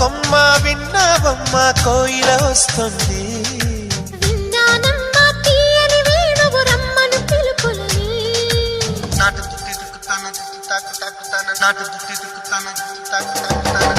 కొమ్మ విన్నావమ్మ కోయిల వస్తుంది. విన్నానమ్మ తీయని వేణువు రమ్మను పిలుపులని. నాటు దుత్తి దుక్కుతాను దుత్తి తాకు తాకుతాను నాటు దుత్తి దుక్కుతాను దుత్తి తాకు తాకుతాను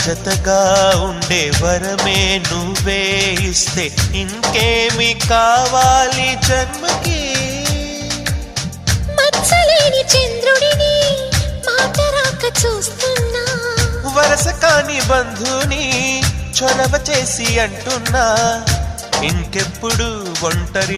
జతగా ఉండే వరమే నువ్వే ఇస్తే ఇంకేమి కావాలి జన్మకి. మచ్చలేని చంద్రుడిని మాట రాక చూస్తున్నా, వరస కాని బంధుని చొరవ చేసి అంటున్నా ఇంకెప్పుడు ఒంటరి